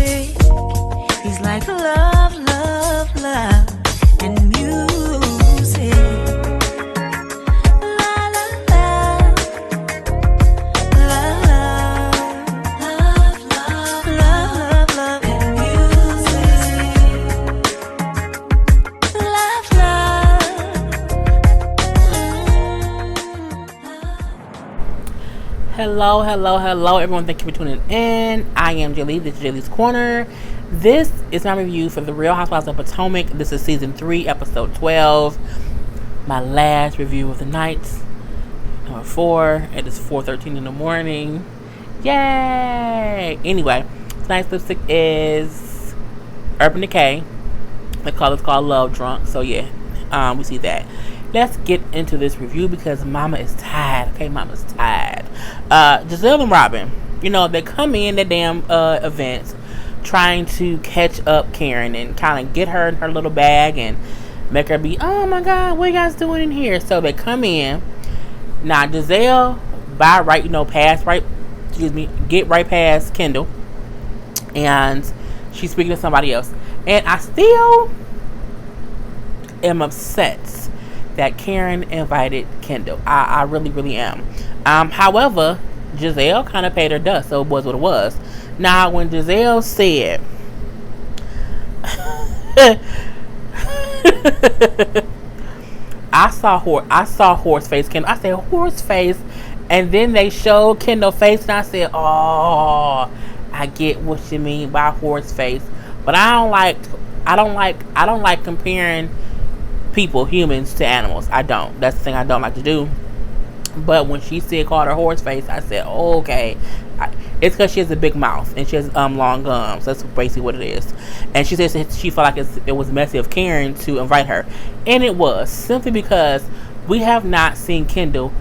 music. He's like love, love, love, and music. La la la, love, love, love, love, love, love, and music. Love, love. Hello, everyone. Thank you for tuning in. I am Jaylee. This is Jaylee's Corner. This is my review for The Real Housewives of Potomac. This is season 3, episode 12. My last review of the night. Number 4. It is 4:13 in the morning. Yay! Anyway, tonight's lipstick is Urban Decay. The color is called Love Drunk. So yeah, we see that. Let's get into this review because Mama is tired. Okay, Mama's tired. Giselle and Robin, they come in the damn events trying to catch up Karen and kind of get her in her little bag and make her be, oh my God, what are you guys doing in here? So they come in. Now Giselle, get right past Kendall, and she's speaking to somebody else. And I still am upset that Karen invited Kendall. I really, really am. However, Giselle kind of paid her dust, so it was what it was. Now, when Giselle said, I saw horse face Kendall. I said horse face, and then they showed Kendall face, and I said, oh, I get what you mean by horse face, but I don't like comparing people, humans, to animals. I don't. That's the thing I don't like to do. But when she called her horse face, I said, oh, okay. It's because she has a big mouth and she has long gums. That's basically what it is. And she says she felt like it was messy of Karen to invite her, and it was simply because we have not seen Kendall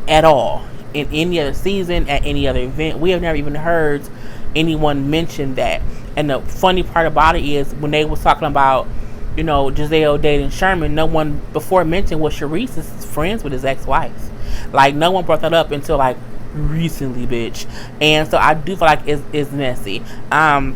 at all in any other season, at any other event. We have never even heard anyone mention that. And the funny part about it is when they was talking about Giselle dating Sherman, no one before mentioned was Sharice is friends with his ex-wife. Like, no one brought that up until like recently, bitch. And so I do feel like it's messy. And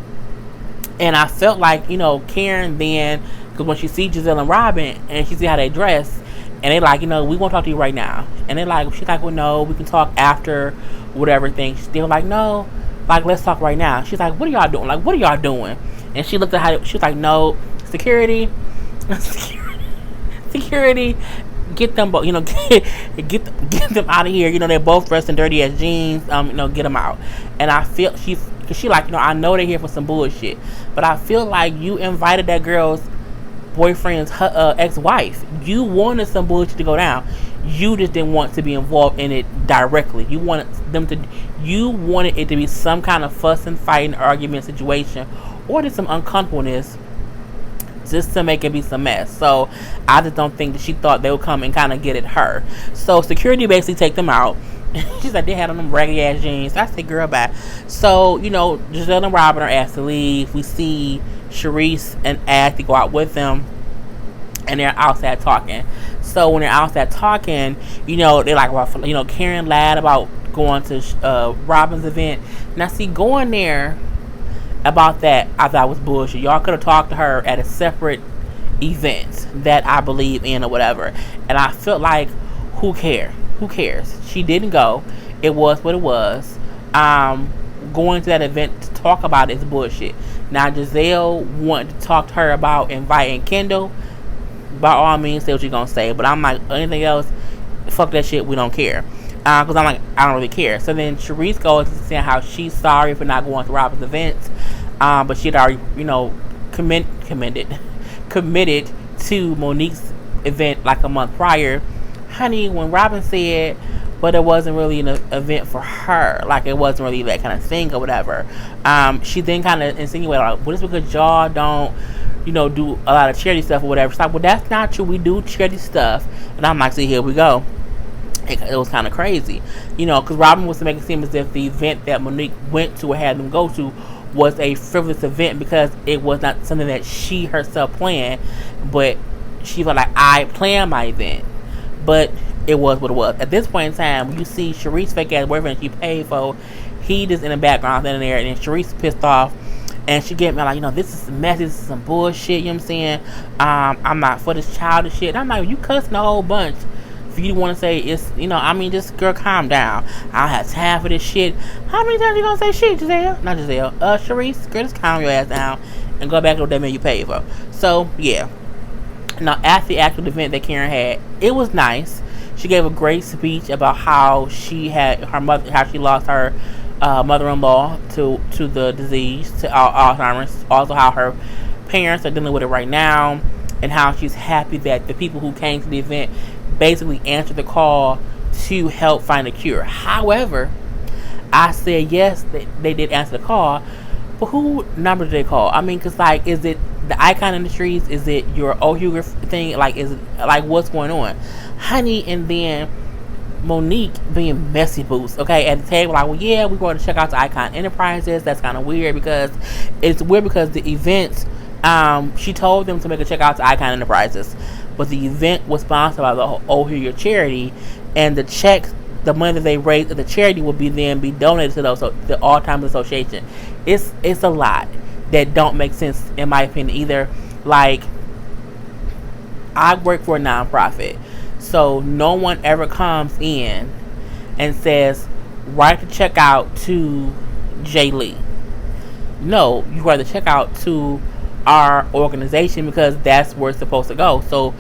I felt like Karen then, because when she sees Giselle and Robin and she see how they dress, and they like, we won't talk to you right now. And they like, she's like, well, no, we can talk after whatever thing. She's still like, no, like, let's talk right now. She's like, what are y'all doing? Like, what are y'all doing? And she looked at how she was like, no, security, get them both, get them out of here. They're both dressed in dirty ass jeans. Get them out. And I feel she like, I know they're here for some bullshit, but I feel like you invited that girl's boyfriend's ex-wife. You wanted some bullshit to go down. You just didn't want to be involved in it directly. You wanted it to be some kind of fuss and fighting argument situation, or just some uncomfortableness, just to make it be some mess. So I just don't think that she thought they would come and kind of get at her. So security basically take them out. She's like, they had on them raggedy ass jeans. I said, girl, bye. So Giselle and Robin are asked to leave. We see Sharice and Ashley go out with them, and they're outside talking. So when they're outside talking, they're like, well, Karen lied about going to Robin's event. Now see, going there about that, I thought was bullshit. Y'all could have talked to her at a separate event that I believe in or whatever. And I felt like, who cares? She didn't go. It was what it was. Going to that event to talk about it is bullshit. Now Giselle wanted to talk to her about inviting Kendall. By all means, say what you're gonna say. But I'm like, anything else, fuck that shit. We don't care. Because I'm like, I don't really care. So then Sharice goes to saying how she's sorry for not going to Robin's events. But she'd already, committed to Monique's event like a month prior. Honey, when Robin said, but it wasn't really an event for her, like it wasn't really that kind of thing or whatever. She then kind of insinuated, like, well, it's because y'all don't, do a lot of charity stuff or whatever. She's like, well, that's not true. We do charity stuff. And I'm like, see, here we go. It was kind of crazy, because Robin was to make it seem as if the event that Monique went to or had them go to was a frivolous event because it was not something that she herself planned, but she felt like, I planned my event, but it was what it was. At this point in time, when you see Sharice's fake ass boyfriend she paid for, he just in the background standing there, and then Sharice pissed off And she get me like, this is messy, this is some bullshit, you know what I'm saying? I'm not for this childish shit. And I'm like, you cussing a whole bunch for you to want to say it's, just girl, calm down. I don't have time for this shit. How many times you gonna say shit, Giselle? Not Giselle. Sharice, girl, just calm your ass down and go back to what that man you paid for. So, yeah. Now, after the actual event that Karen had, it was nice. She gave a great speech about how she had her mother, how she lost her mother-in-law to the disease, to Alzheimer's. Also, how her parents are dealing with it right now, and how she's happy that the people who came to the event basically answered the call to help find a cure. However, I said yes, they did answer the call, but who number did they call? I mean, because like, is it the Icon Industries? Is it your O'Huger thing? Like, is it like what's going on, honey? And then Monique being messy boots, okay, at the table, like, well, yeah, we're going to check out the Icon Enterprises. That's kind of weird because the events, she told them to make a check out to Icon Enterprises, but the event was sponsored by the O'Huger charity, and the checks, the money that they raised at the charity will be donated to the Alzheimer's Association. It's a lot that don't make sense in my opinion either. Like, I work for a nonprofit, so no one ever comes in and says, write the check out to Jay Lee. No, you write the check out to our organization because that's where it's supposed to go. So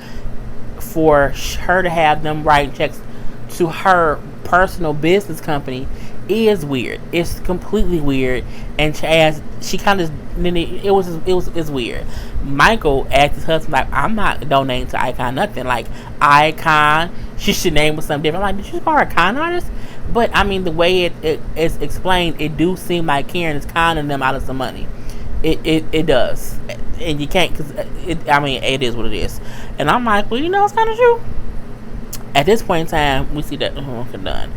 for her to have them write checks to her personal business company is weird. It's completely weird, and she kind of it's weird. Michael asked his husband, like, I'm not donating to Icon nothing. Like, Icon, she should name it something different. I'm like, did you call her a con artist? But I mean, the way it is explained, it do seem like Karen is conning them out of some money. It does, and you can't, because it is what it is. And I'm like, well, it's kind of true. At this point in time, we see that done.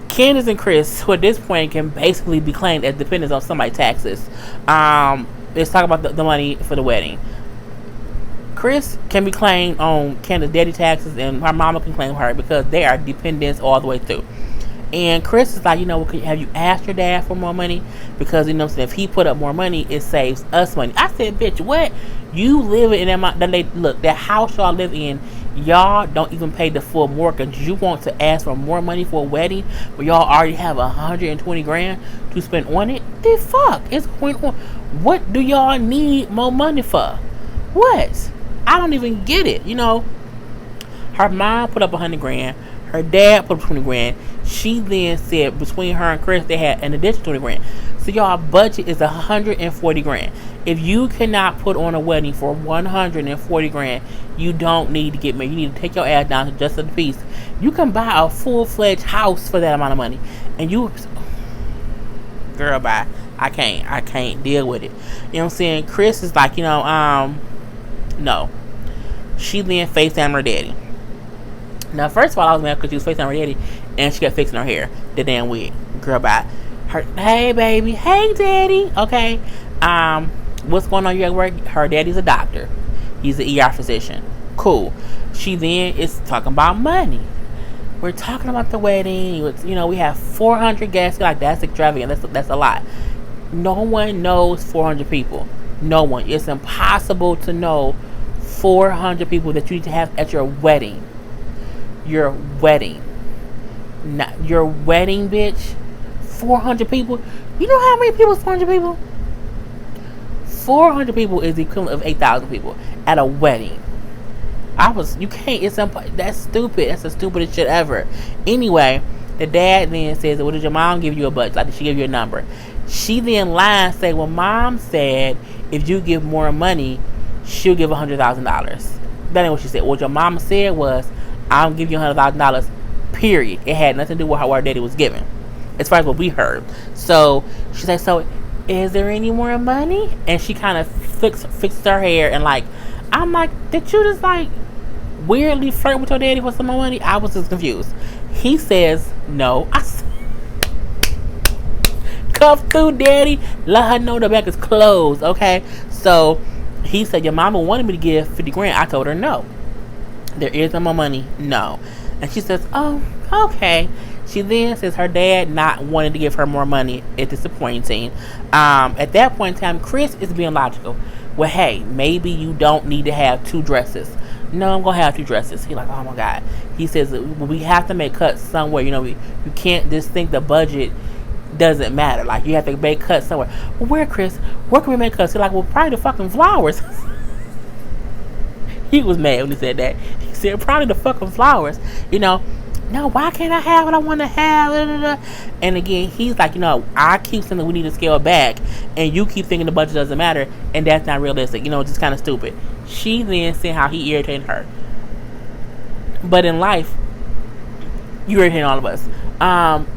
Candace and Chris, who at this point can basically be claimed as dependents on somebody's taxes. Let's talk about the money for the wedding. Chris can be claimed on Candace's daddy taxes, and her mama can claim her because they are dependents all the way through. And Chris is like, have you asked your dad for more money? Because, if he put up more money, it saves us money. I said, bitch, what? You live in that house y'all live in, y'all don't even pay the full mortgage. You want to ask for more money for a wedding where y'all already have $120,000 to spend on it? The fuck is going on? What do y'all need more money for? What? I don't even get it. Her mom put up $100,000. Her dad put up $20,000. She then said between her and Chris they had an additional $20,000. So y'all budget is $140,000. If you cannot put on a wedding for $140,000, you don't need to get married. You need to take your ass down to just a piece. You can buy a full-fledged house for that amount of money, and girl, bye. I can't deal with it. You know what I'm saying? Chris is like, no. She then FaceTimed her daddy. Now, first of all, I was mad because she was FaceTiming her daddy, and she got fixing her hair. The damn wig. Girl, bye. Hey, baby. Hey, daddy. Okay. What's going on? You at work? Her daddy's a doctor. He's an ER physician. Cool. She then is talking about money. We're talking about the wedding. We have 400 guests. Like, that's extravagant. That's a lot. No one knows 400 people. No one. It's impossible to know 400 people that you need to have at your wedding. Your wedding. Not your wedding, bitch. 400 people. You know how many people is 400 people? 400 people is the equivalent of 8,000 people at a wedding. That's stupid. That's the stupidest shit ever. Anyway, the dad then says, well, did your mom give you a budget? Like, did she give you a number? She then lies and say, well, mom said if you give more money, she'll give $100,000. That ain't what she said. What your mama said was, I'll give you $100,000, period. It had nothing to do with how our daddy was giving, as far as what we heard. So she said, so is there any more money? And she kind of fixed her hair, and I'm like, did you just weirdly flirt with your daddy for some more money? I was just confused. He says no. I said, cuff through daddy, let her know the back is closed. Okay, so he said your mama wanted me to give $50,000. I told her no, there is no more money. No. And she says, oh, okay. She then says her dad not wanting to give her more money is disappointing. At that point in time, Chris is being logical. Well, hey, maybe you don't need to have 2 dresses. No, I'm gonna have 2 dresses. He's like, oh my god. He says we have to make cuts somewhere. You can't just think the budget doesn't matter. Like, you have to make cuts somewhere. Well, where, Chris? Where can we make cuts? He's like, well, probably the fucking flowers. He was mad when he said that. He said, probably the fucking flowers. No, why can't I have what I want to have? And again, he's like, I keep saying that we need to scale back, and you keep thinking the budget doesn't matter, and that's not realistic. Just kind of stupid. She then said how he irritated her. But in life, you irritate all of us.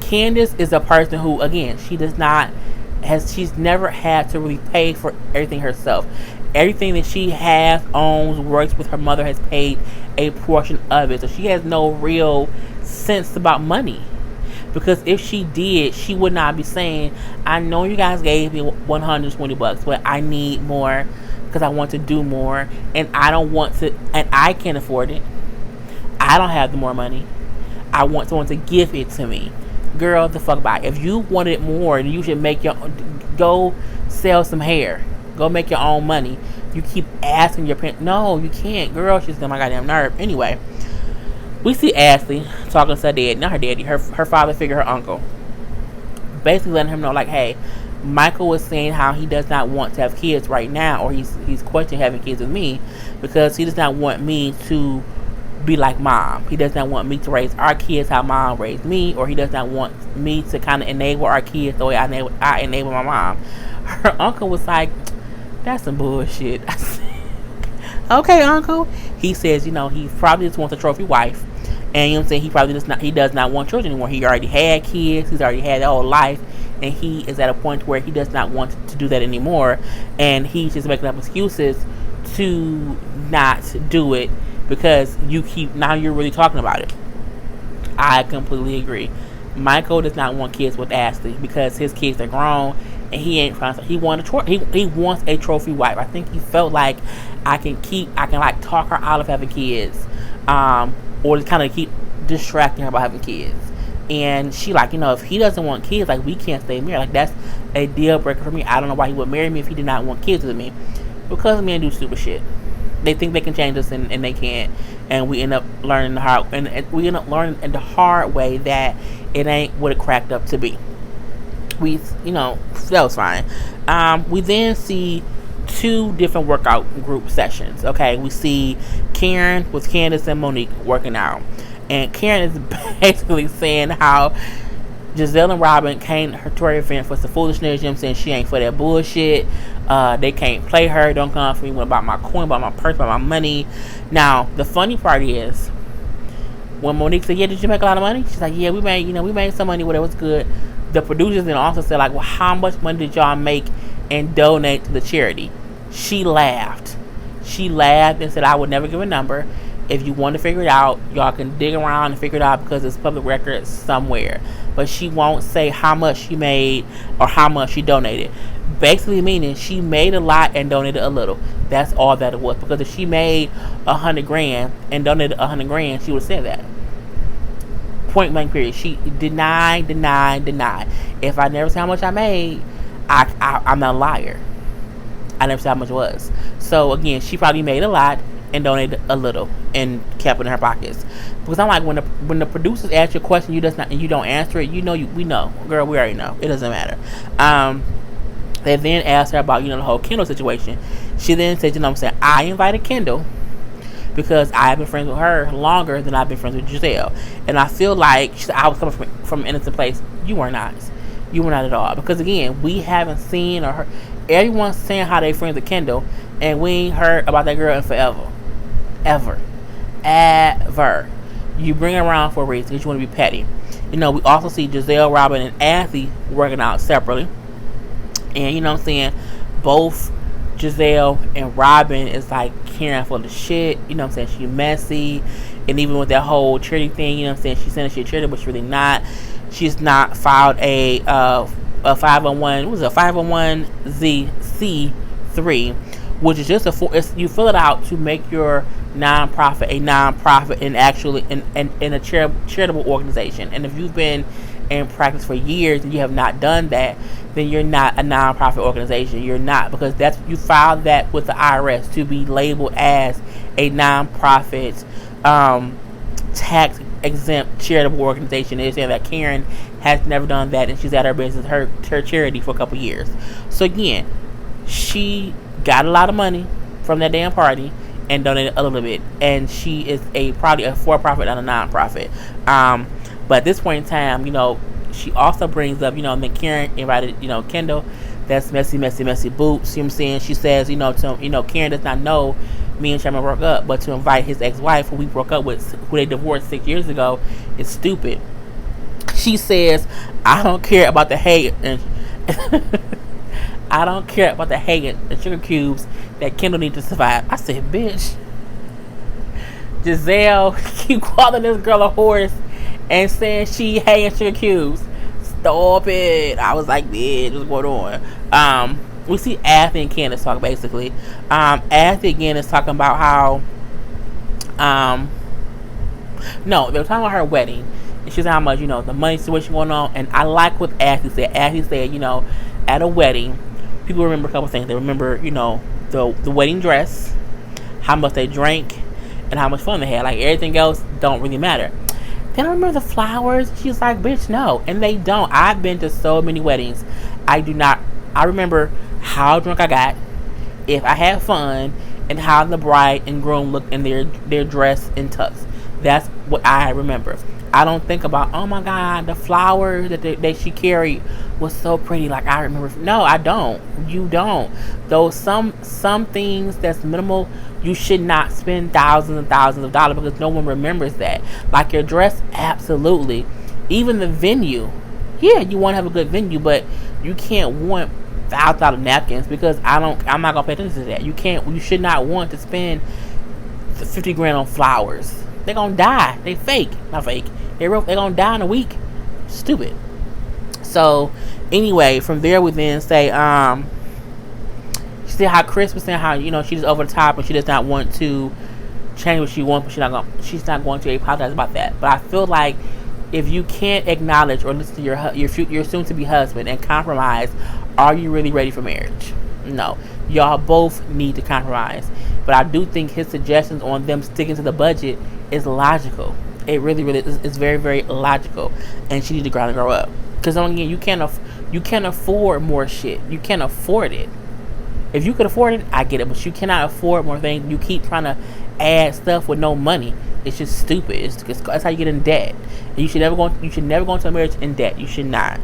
Candace is a person who, again, she's never had to really pay for everything herself. Everything that she has, owns, works with, her mother has paid a portion of it. So she has no real sense about money. Because if she did, she would not be saying, I know you guys gave me $120, but I need more because I want to do more, and I don't want to, and I can't afford it. I don't have the more money. I want someone to give it to me. Girl, the fuck bye. If you wanted more, then you should go sell some hair. Go make your own money. You keep asking your parents. No, you can't. Girl, she's on my goddamn nerve. Anyway, we see Ashley talking to her dad. Not her daddy. Her father figure, her uncle. Basically letting him know, like, hey, Michael was saying how he does not want to have kids right now. Or he's questioning having kids with me. Because he does not want me to be like mom. He does not want me to raise our kids how mom raised me. Or he does not want me to kind of enable our kids the way I enable my mom. Her uncle was like, that's some bullshit. Okay, uncle. He says, he probably just wants a trophy wife. And he does not want children anymore. He already had kids. He's already had their whole life. And he is at a point where he does not want to do that anymore. And he's just making up excuses to not do it because now you're really talking about it. I completely agree. Michael does not want kids with Ashley because his kids are grown. And he ain't trying to. He wants a trophy wife. I think he felt like I can like talk her out of having kids, or just kind of keep distracting her about having kids. And she like, if he doesn't want kids, like, we can't stay married. Like, that's a deal breaker for me. I don't know why he would marry me if he did not want kids with me, because men do stupid shit. They think they can change us and they can't, and we end up learning the hard way that it ain't what it cracked up to be. That was fine. We then see 2 different workout group sessions. Okay, we see Karen with Candace and Monique working out, and Karen is basically saying how Giselle and Robin came to her event for some foolishness. Saying she ain't for that bullshit. They can't play her. Don't come for me about my coin, about my purse, about my money. Now, the funny part is when Monique said, "Yeah, did you make a lot of money?" She's like, "Yeah, we made some money. Whatever was good." The producers then also said, like, well, how much money did y'all make and donate to the charity? She laughed. And said, I would never give a number. If you want to figure it out, y'all can dig around and figure it out because it's public record somewhere. But she won't say how much she made or how much she donated. Basically meaning she made a lot and donated a little. That's all that it was. Because if she made $100,000 and donated $100,000, she would have said that. Point blank period. She denied. If I never say how much I made, I'm not a liar. I never said how much it was. So again, she probably made a lot and donated a little and kept it in her pockets. Because I'm like, when the producers ask you a question, you don't answer it. We know, girl. We already know. It doesn't matter. They then asked her about the whole Kendall situation. She then said, I invited Kendall because I've been friends with her longer than I've been friends with Giselle. And I feel like I was coming from an innocent place. You were not. You were not at all. Because again, we haven't seen or heard. Everyone's saying how they friends with Kendall, and we ain't heard about that girl in forever. Ever. You bring her around for a reason because you want to be petty. We also see Giselle, Robin, and Ashley working out separately. And both Giselle and Robin is like caring for the shit. She's messy. And even with that whole charity thing, she's saying she's a charity, but she's really not. She's not filed a 501, what was it, 501c3, which is just you fill it out to make your nonprofit a nonprofit and actually in a charitable organization. And if you've been in practice for years and you have not done that, then you're not a nonprofit organization. You're not, because that's, you filed that with the IRS to be labeled as a nonprofit, tax exempt charitable organization. They're saying that Karen has never done that, and she's at her business, her charity, for a couple years. So again, she got a lot of money from that damn party and donated a little bit, and she is probably a for-profit, not a non-profit. But at this point in time, she also brings up, then Karen invited, Kendall, that's messy boots. You know what I'm saying? She says, Karen does not know me and Sherman broke up, but to invite his ex-wife, who we broke up with, who they divorced 6 years ago, is stupid. She says, I don't care about the hate and I don't care about the hate and sugar cubes that Kendall needs to survive. I said, bitch, Giselle keep calling this girl a horse and saying she hating sugar cubes. Stop it. I was like, bitch, what's going on? We see Athy and Candace talk, basically. Athy again is talking about how no, they were talking about her wedding. And she's how much, the money situation going on. And I like what Athy said. Athy said, at a wedding, people remember a couple things. They remember, the wedding dress, how much they drank, and how much fun they had. Like, everything else don't really matter. They don't remember the flowers. She's like, bitch, no. And they don't. I've been to so many weddings. I remember how drunk I got, if I had fun, and how the bride and groom looked in their dress and tux. That's what I remember. I don't think about, oh my God, the flowers that she carried was so pretty. Like, I remember. No, I don't. You don't. Those some things that's minimal, you should not spend thousands and thousands of dollars, because no one remembers that. Like your dress, absolutely. Even the venue. Yeah, you want to have a good venue, but you can't want thousands of napkins, because I'm not gonna pay attention to that. You should not want to spend $50,000 on flowers. They're gonna die. They fake. Not fake. They're gonna die in a week. Stupid. So anyway, from there we then say, see how Chris was saying how, she's over the top and she does not want to change what she wants, but she's not going to apologize about that. But I feel like if you can't acknowledge or listen to your soon to be husband and compromise, are you really ready for marriage? No. Y'all both need to compromise. But I do think his suggestions on them sticking to the budget is logical. It really is very, very logical. And she needs to grow up. Because again, you can't afford more shit. You can't afford it. If you could afford it, I get it. But you cannot afford more things. You keep trying to add stuff with no money. It's just stupid. That's how you get in debt. And you should never go into a marriage in debt. You should not.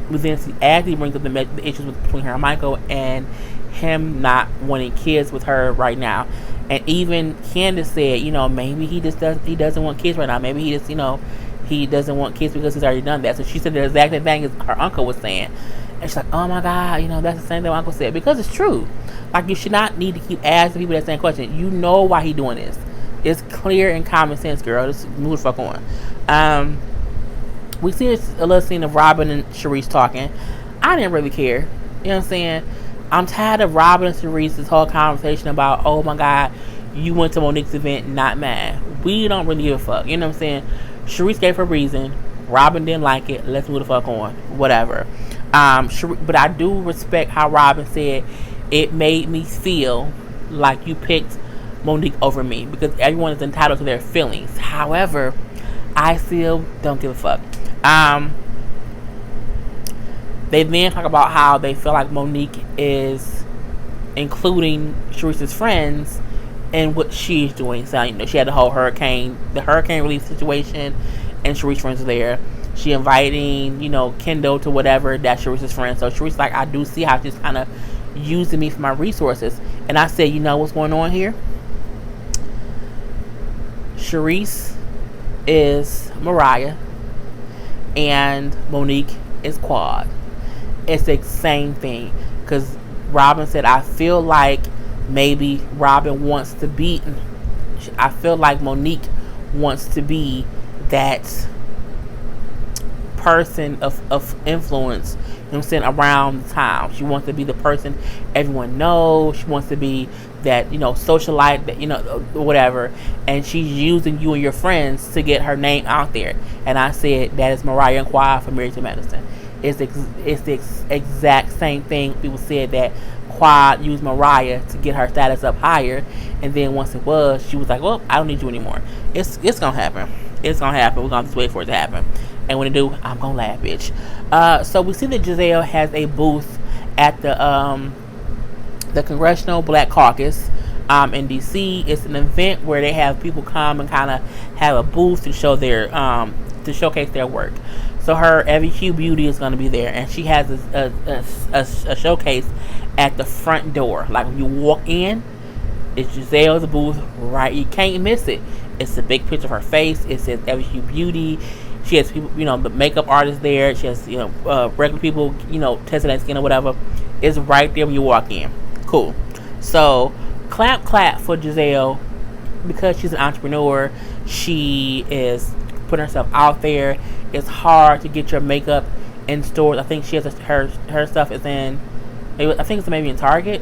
We then see Ashley brings up the issues between her and Michael, and him not wanting kids with her right now. And even Candace said, maybe he doesn't want kids right now. Maybe he just, he doesn't want kids because he's already done that. So she said the exact same thing as her uncle was saying. And she's like, oh my God, that's the same thing my uncle said. Because it's true. Like, you should not need to keep asking people that same question. You know why he doing this. It's clear and common sense, girl. Just move the fuck on. We see a little scene of Robin and Sharice talking. I didn't really care. You know what I'm saying? I'm tired of Robin and Sharice, this whole conversation about, oh my God, you went to Monique's event, not mine. We don't really give a fuck. You know what I'm saying? Sharice gave her reason. Robin didn't like it. Let's move the fuck on. Whatever. But I do respect how Robin said, it made me feel like you picked Monique over me, because everyone is entitled to their feelings. However, I still don't give a fuck. They then talk about how they feel like Monique is including Sharice's friends in what she's doing. So, she had the whole hurricane relief situation, and Sharice's friends are there. She inviting, Kendall to whatever, that's Sharice's friend. So Sharice's like, I do see how she's kind of using me for my resources. And I said, what's going on here? Sharice is Mariah, and Monique is Quad. It's the same thing. Because Robin said, I feel like maybe Robin wants to be, I feel like Monique wants to be that person of influence, what I'm saying, around the time. She wants to be the person everyone knows. She wants to be that, socialite, that, whatever. And she's using you and your friends to get her name out there. And I said, that is Mariah Inquirer from Married to Medicine. It's the exact same thing. People said that Quad used Mariah to get her status up higher, and then once it was, she was like, well, I don't need you anymore. It's gonna happen. It's gonna happen. We're gonna just wait for it to happen. And when it do, I'm gonna laugh, bitch. So we see that Giselle has a booth at the Congressional Black Caucus in DC. It's an event where they have people come and kind of have a booth to show their to showcase their work. So her EveQ Beauty is going to be there, and she has a showcase at the front door. Like when you walk in, it's Giselle's booth, right? You can't miss it. It's a big picture of her face. It says EveQ Beauty. She has people, the makeup artists there. She has, regular people, testing their skin or whatever. It's right there when you walk in. Cool. So clap for Giselle, because she's an entrepreneur. She is putting herself out there. It's hard to get your makeup in stores. I think she has her stuff is in, I think it's maybe in Target.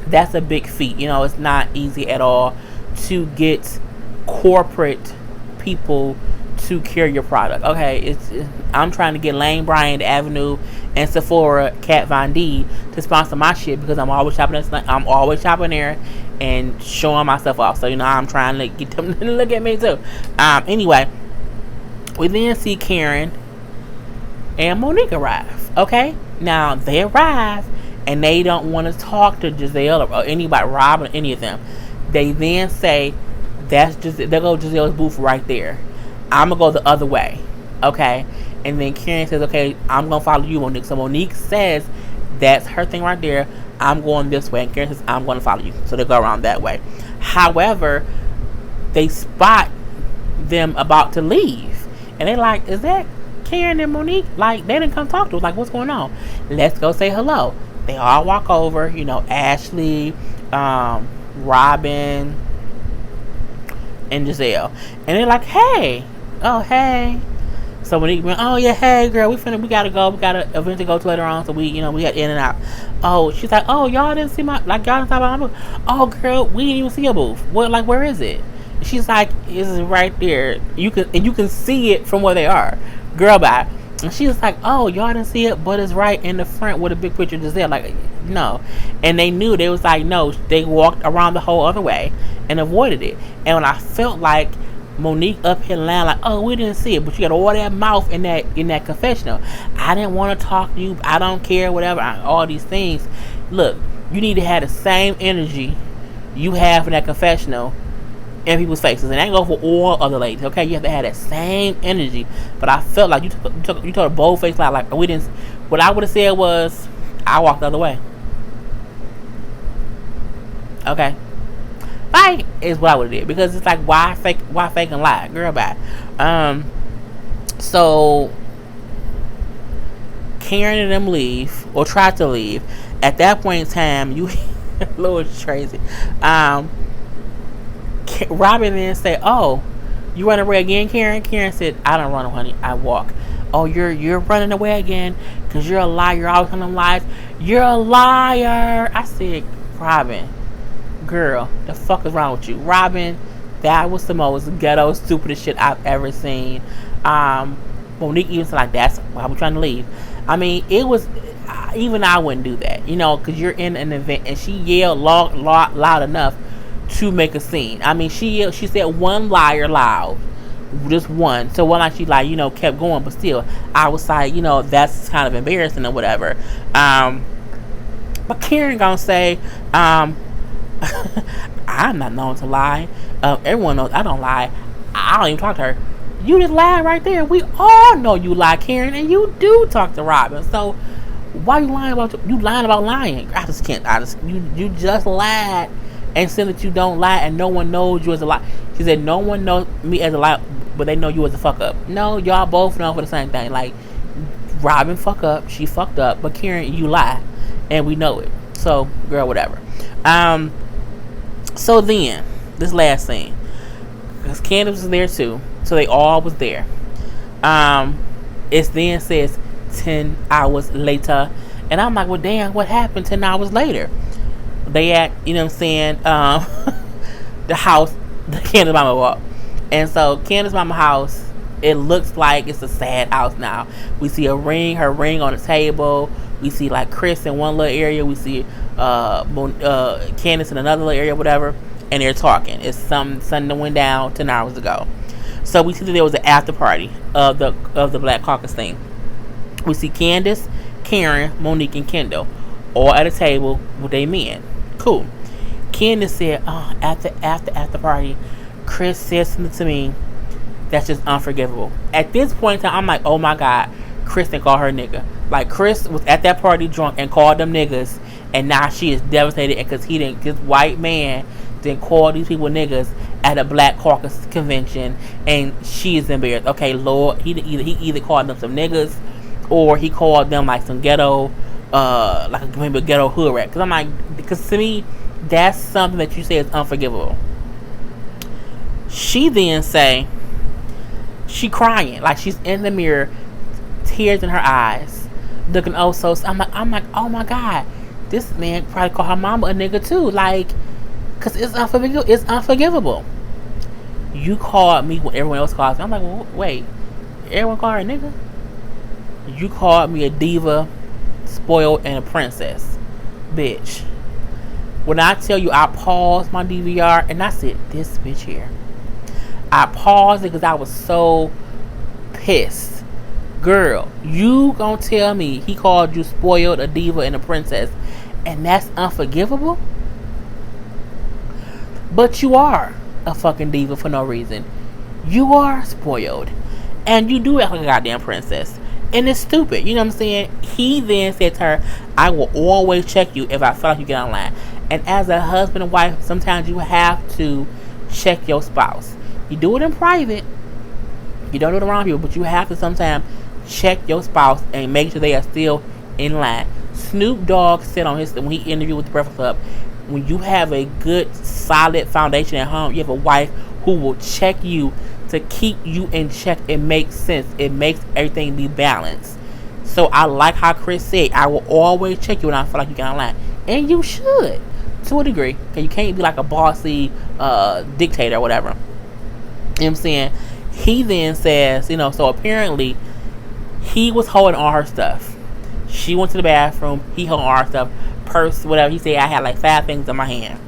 That's a big feat. It's not easy at all to get corporate people to carry your product. Okay, I'm trying to get Lane Bryant, Avenue, and Sephora, Kat Von D to sponsor my shit, because I'm always shopping there and showing myself off. So I'm trying to get them to look at me too. Anyway, we then see Karen and Monique arrive. Okay, now they arrive and they don't want to talk to Giselle or anybody, Rob or any of them. They then say, there goes Giselle's booth right there. I'm gonna go the other way. Okay, and then Karen says, okay, I'm gonna follow you, Monique. So Monique says that's her thing right there. I'm going this way, and Karen says, I'm going to follow you. So they go around that way. However, they spot them about to leave, and they're like, is that Karen and Monique? Like, they didn't come talk to us. Like, what's going on? Let's go say hello. They all walk over, Ashley, Robin, and Giselle, and they're like, hey. Oh, hey. So Monique went, oh yeah, hey girl, we gotta go. We gotta eventually go to later on. So we got in and out. Oh, she's like, oh, y'all didn't see y'all didn't talk about my booth. Oh girl, we didn't even see a booth. What, like, where is it? She's like, it's right there. You can see it from where they are. Girl, bye. And she's like, oh, y'all didn't see it, but it's right in the front with a big picture of Giselle. Like, no. And they knew. They was like, no. They walked around the whole other way and avoided it. And when I felt like Monique up here lying, like, oh, we didn't see it, but you got all that mouth in that confessional. I didn't want to talk to you. I don't care, whatever. All these things. Look, you need to have the same energy you have in that confessional in people's faces, and that go for all other ladies. Okay, you have to have that same energy. But I felt like you told a bold face lie, like we didn't. What I would have said was, I walked the other way. Okay. Bye is what I would have did, because it's like, why fake and lie, girl, bye. So Karen and them leave, or try to leave. At that point in time, Lord, Tracy, Robin then said, oh, you running away again, Karen? Karen said, I don't run, honey, I walk. Oh, you're running away again because you're a liar. You're always telling them lies. You're a liar. I said, Robin, girl, the fuck is wrong with you? Robin, that was the most ghetto, stupidest shit I've ever seen. Monique even said, like, that's why we're trying to leave. I mean, it was, even I wouldn't do that, because you're in an event, and she yelled loud enough to make a scene. I mean, she said one liar loud, just one. So one, like, she kept going, but still, I was like, that's kind of embarrassing or whatever. But Karen gonna say, I'm not known to lie. Everyone knows I don't lie. I don't even talk to her. You just lied right there. We all know you lie, Karen, and you do talk to Robin. So why you lying about lying? I just can't. You just lied and said that you don't lie, and no one knows you as a lie. She said no one knows me as a lie, but they know you as a fuck up. No, y'all both know for the same thing. Like, Robin fuck up, she fucked up, but Karen, you lie, and we know it. So, girl, whatever. So then, this last scene, because Candace was there too, so they all was there. It then says 10 hours later. And I'm like, well, damn, what happened 10 hours later? They at, you know what I'm saying, the house, the Candace mama walk. And so Candace mama house, it looks like it's a sad house now. We see her ring on the table. We see like Chris in one little area. We see Candace in another little area, whatever. And they're talking. It's something that went down 10 hours ago. So we see that there was an after party of the Black Caucus thing. We see Candace, Karen, Monique, and Kendall all at a table with their men. Cool. Candace said, "Oh, after party, Chris said something to me that's just unforgivable." At this point in time, I'm like, "Oh my God, Chris didn't call her nigga." Like Chris was at that party drunk and called them niggas, and now she is devastated because this white man didn't call these people niggas at a Black Caucus convention, and she is embarrassed. Okay, Lord, he either called them some niggas, or he called them like some ghetto, like maybe a ghetto hood rat. Because I'm like, because to me, that's something that you say is unforgivable. She then say, she crying, like she's in the mirror, tears in her eyes, looking oh so. I'm like, oh my God, this man probably called her mama a nigga too, like, cause it's unforgivable. It's unforgivable. You called me when everyone else calls me. I'm like, well, wait, everyone called her a nigga? You called me a diva, spoiled, and a princess, bitch. When I tell you, I paused my DVR and I said, this bitch here. I paused it because I was so pissed. Girl, you gonna tell me he called you spoiled, a diva, and a princess, and that's unforgivable? But you are a fucking diva for no reason. You are spoiled, and you do act like a goddamn princess, and it's stupid. You know what I'm saying? He then said to her, I will always check you if I feel like you get online. And as a husband and wife, sometimes you have to check your spouse. You do it in private. You don't do it around people, but you have to sometimes check your spouse and make sure they are still in line. Snoop Dogg said on when he interviewed with the Breakfast Club, when you have a good, solid foundation at home, you have a wife who will check you to keep you in check. It makes sense. It makes everything be balanced. So I like how Chris said, I will always check you when I feel like you get online. And you should, to a degree. Because you can't be like a bossy dictator or whatever. You know what I'm saying? He then says, so apparently he was holding all her stuff. She went to the bathroom. He held all her stuff. Purse, whatever. He said, I had like 5 things in my hand.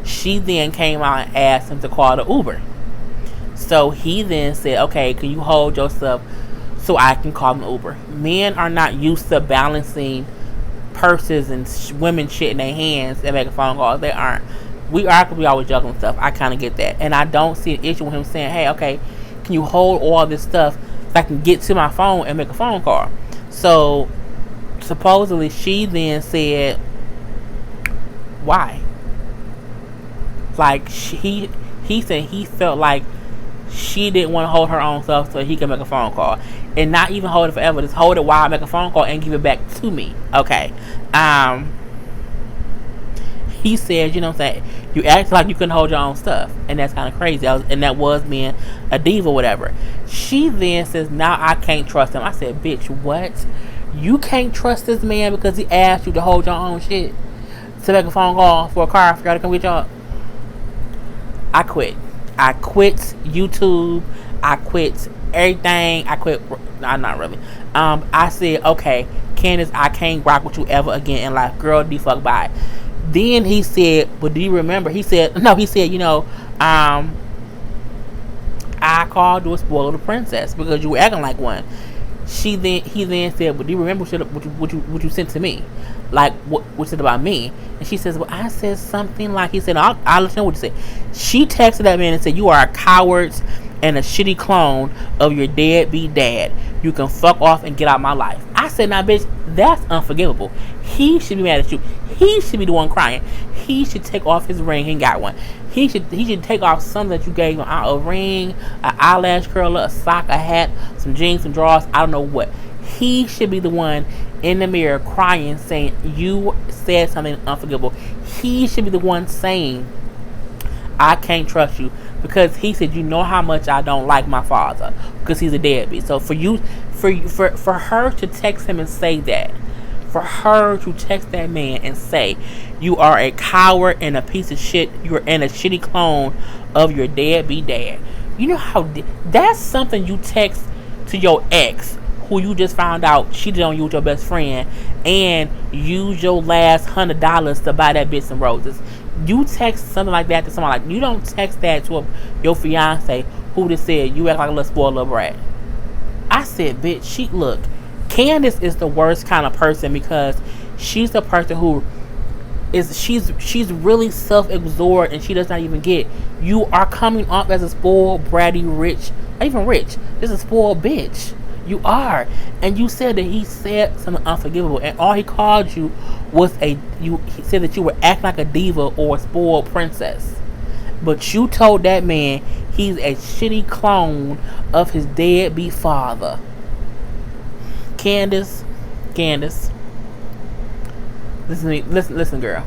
She then came out and asked him to call the Uber. So he then said, okay, can you hold your stuff so I can call an Uber? Men are not used to balancing purses and women shit in their hands and making phone calls. They aren't. We are because we always juggling stuff. I kind of get that. And I don't see an issue with him saying, hey, okay, can you hold all this stuff so I can get to my phone and make a phone call? So supposedly she then said, why? Like he said he felt like she didn't want to hold her own stuff so he could make a phone call. And not even hold it forever. Just hold it while I make a phone call and give it back to me. Okay. He said, you know what I'm saying, you act like you couldn't hold your own stuff. And that's kind of crazy. And that was being a diva or whatever. She then says, now I can't trust him. I said, bitch, what? You can't trust this man because he asked you to hold your own shit to make a phone call for a car for y'all to come get y'all? I quit. I quit YouTube. I quit everything. I quit. No, not really. I said, okay, Candace, I can't rock with you ever again in life. Girl, the fuck bye. Then he said, but do you remember? He said, I called you a spoiled princess because you were acting like one. He then said, but do you remember what you sent to me? Like, what you said about me? And she says, well, I said something like, he said, I'll let you know what you said. She texted that man and said, you are a coward and a shitty clone of your deadbeat dad. You can fuck off and get out of my life. I said, now, bitch, that's unforgivable. He should be mad at you. He should be the one crying. He should take off his ring. He ain't got one. He should take off something that you gave him. A ring, an eyelash curler, a sock, a hat, some jeans, some drawers. I don't know what. He should be the one in the mirror crying, saying, you said something unforgivable. He should be the one saying, I can't trust you because he said, you know how much I don't like my father because he's a deadbeat. So for her to text him and say that, for her to text that man and say, you are a coward and a piece of shit, you're in a shitty clone of your deadbeat dad. You know how that's something you text to your ex who you just found out cheated on you with your best friend and use your last $100 to buy that bitch some roses. You text something like that to someone, like, you don't text that to your fiance who just said you act like a little spoiled little brat. I said, bitch, look, Candace is the worst kind of person because she's the person who she's really self-absorbed and she does not even get you are coming off as a spoiled, bratty, rich, not even rich, just a spoiled bitch. You are. And you said that he said something unforgivable, and all he called you was he said that you were acting like a diva or a spoiled princess. But you told that man he's a shitty clone of his deadbeat father. Candace, listen to me, listen, girl.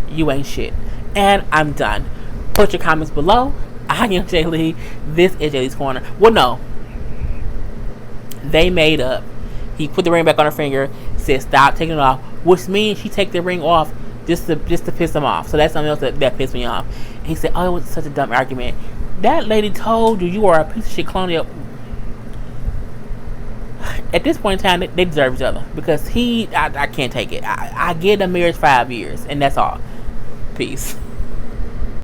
You ain't shit. And I'm done. Put your comments below. I am Jay Lee. This is Jay Lee's Corner. Well, no. They made up. He put the ring back on her finger, said stop taking it off, which means she take the ring off just to piss him off. So that's something else that pissed me off. And he said, oh, it was such a dumb argument. That lady told you are a piece of shit clone. At this point in time, they deserve each other because I can't take it. I give them marriage 5 years, and that's all. Peace.